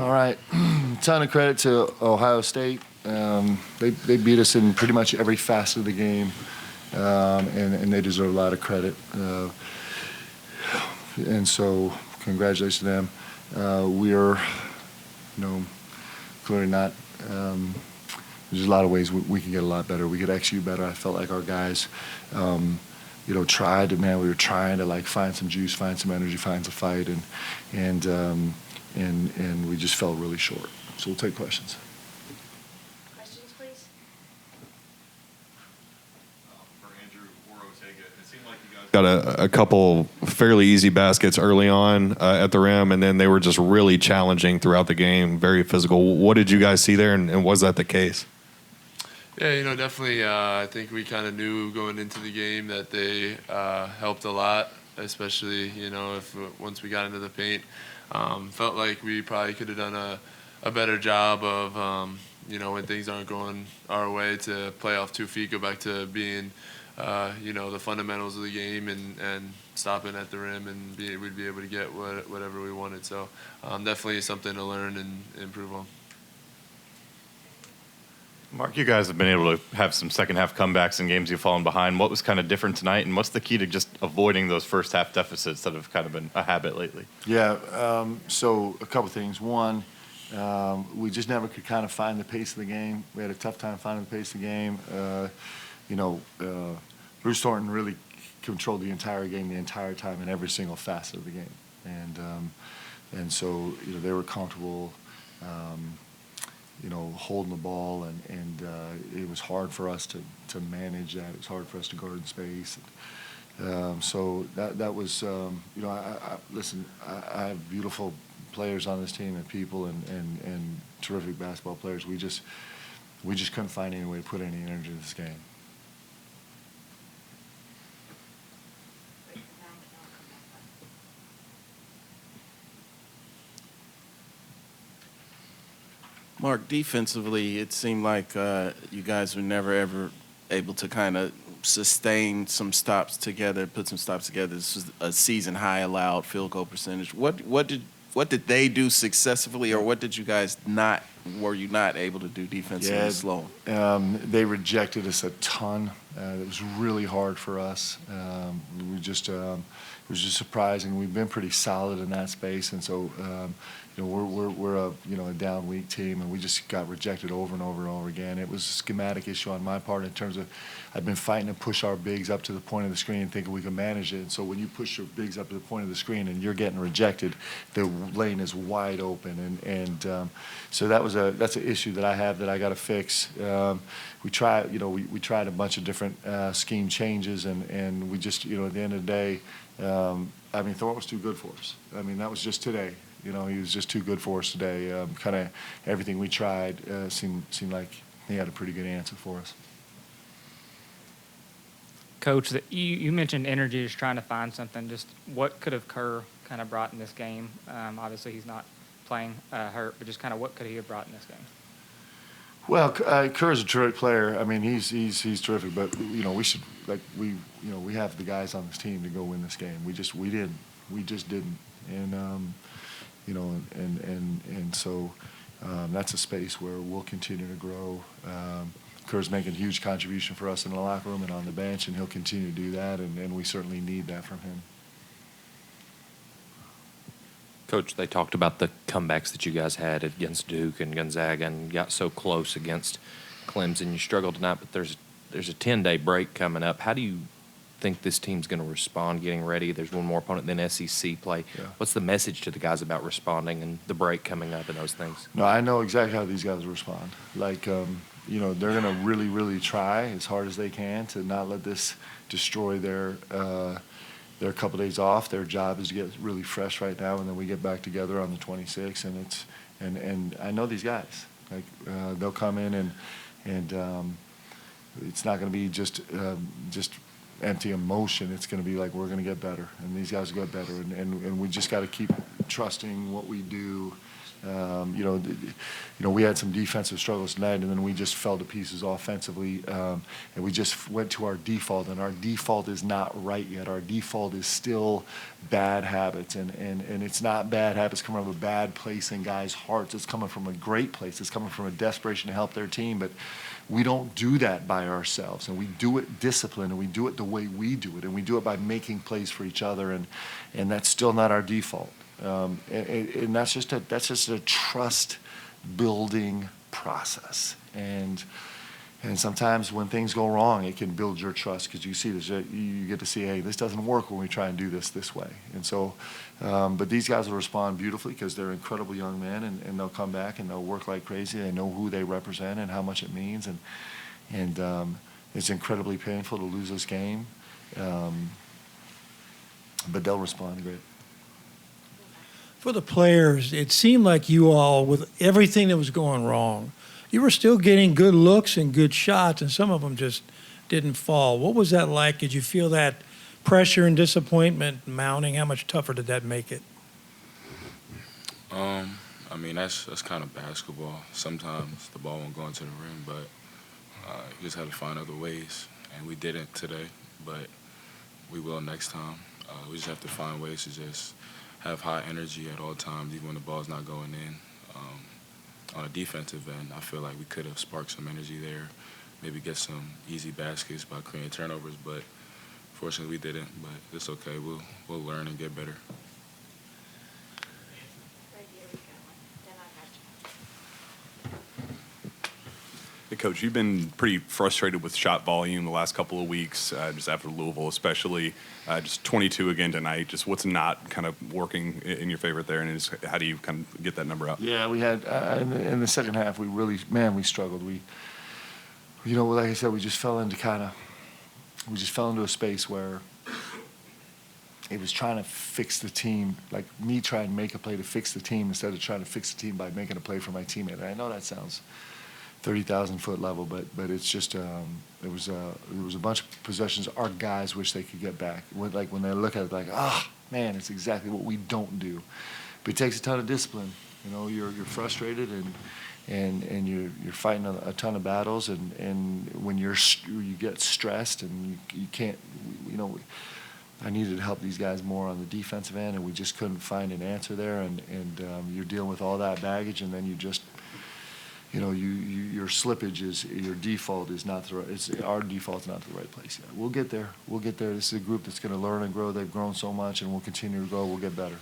All right. Ton of credit to Ohio State. They beat us in pretty much every facet of the game, and they deserve a lot of credit. And so congratulations to them. We're, clearly not. There's a lot of ways we could get a lot better. We could execute better. I felt like our guys, tried to, we were trying to find some juice, find some energy, find some fight, and we just fell really short. So we'll take questions. Questions, please. For Andrew or Ortega, it seemed like you guys got a couple fairly easy baskets early on at the rim, and then they were just really challenging throughout the game, very physical. What did you guys see there, and was that the case? Yeah, definitely. I think we kind of knew going into the game that they helped a lot, especially, if once we got into the paint. Felt like we probably could have done a better job of, when things aren't going our way, to play off 2 feet, go back to being, the fundamentals of the game and stopping at the rim, and we'd be able to get whatever we wanted. So definitely something to learn and improve on. Mark, you guys have been able to have some second-half comebacks in games you've fallen behind. What was kind of different tonight, and what's the key to just avoiding those first-half deficits that have kind of been a habit lately? Yeah, so a couple things. One, we just never could kind of find the pace of the game. We had a tough time finding the pace of the game. Bruce Thornton really controlled the entire game the entire time in every single facet of the game. And so, they were comfortable holding the ball, and it was hard for us to manage that. It was hard for us to guard space. So that was, listen, I have beautiful players on this team and people and terrific basketball players. We just couldn't find any way to put any energy in this game. Mark, defensively, it seemed like you guys were never, ever able to kind of sustain some stops together, put some stops together. This was a season-high allowed field goal percentage. What did they do successfully, or what did you guys were you not able to do defensively slow? They rejected us a ton. It was really hard for us. It was just surprising. We've been pretty solid in that space, and so we're a down weak team, and we just got rejected over and over and over again. It was a schematic issue on my part in terms of I've been fighting to push our bigs up to the point of the screen thinking we can manage it. And so when you push your bigs up to the point of the screen and you're getting rejected, the lane is wide open. So that's an issue that I have that I got to fix. We tried a bunch of different scheme changes, and we just, at the end of the day, Thornton was too good for us. That was just today. He was just too good for us today. Kind of everything we tried seemed like he had a pretty good answer for us. Coach, you mentioned energy, just trying to find something. Just what could have Kerr kind of brought in this game? Obviously, he's not playing hurt, but just kind of what could he have brought in this game? Well, Kerr's a terrific player. He's terrific, but we should we have the guys on this team to go win this game. We just didn't, and so that's a space where we'll continue to grow. Kerr's making a huge contribution for us in the locker room and on the bench, and he'll continue to do that, and we certainly need that from him. Coach, they talked about the comebacks that you guys had against Duke and Gonzaga and got so close against Clemson. You struggled tonight, but there's a 10-day break coming up. How do you think this team's going to respond getting ready? There's one more opponent than SEC play. Yeah. What's the message to the guys about responding and the break coming up and those things? No, I know exactly how these guys respond. They're going to really, really try as hard as they can to not let this destroy their couple days off. Their job is to get really fresh right now, and then we get back together on the 26th. And I know these guys. They'll come in and it's not going to be just empty emotion. It's going to be like we're going to get better, and these guys will get better, and we just got to keep trusting what we do. we had some defensive struggles tonight, and then we just fell to pieces offensively, and we just went to our default, and our default is not right yet. Our default is still bad habits, and it's not bad habits coming from a bad place in guys' hearts. It's coming from a great place. It's coming from a desperation to help their team, but we don't do that by ourselves, and we do it disciplined, and we do it the way we do it, and we do it by making plays for each other, and that's still not our default. And that's just a trust building process, and sometimes when things go wrong, it can build your trust because you see this, you get to see, hey, this doesn't work when we try and do this way. And so, but these guys will respond beautifully because they're incredible young men, and they'll come back and they'll work like crazy. They know who they represent and how much it means, and it's incredibly painful to lose this game, but they'll respond great. For the players, it seemed like you all, with everything that was going wrong, you were still getting good looks and good shots, and some of them just didn't fall. What was that like? Did you feel that pressure and disappointment mounting? How much tougher did that make it? I mean, that's kind of basketball. Sometimes the ball won't go into the rim, but you just have to find other ways. And we didn't today, but we will next time. We just have to find ways to just have high energy at all times, even when the ball's not going in. On a defensive end, I feel like we could have sparked some energy there, maybe get some easy baskets by creating turnovers, but fortunately we didn't. But it's okay. We'll learn and get better. Right here we go. Then I got you. Hey, Coach, you've been pretty frustrated with shot volume the last couple of weeks, just after Louisville especially. Just 22 again tonight. Just what's not kind of working in your favor there, and just how do you kind of get that number out? Yeah, we had in the second half. We really, we struggled. We, like I said, we just fell into a space where it was trying to fix the team, like me trying to make a play to fix the team instead of trying to fix the team by making a play for my teammate. And I know that sounds 30,000-foot level, but it's just there was a bunch of possessions our guys wish they could get back. When they look at it, like, man, it's exactly what we don't do. But it takes a ton of discipline. You're frustrated and you're fighting a ton of battles, and when you get stressed and you can't, I needed to help these guys more on the defensive end, and we just couldn't find an answer there, and you're dealing with all that baggage, and then you just. Your slippage is your default is not our default's not the right place yet. We'll get there. This is a group that's going to learn and grow. They've grown so much, and we'll continue to grow. We'll get better.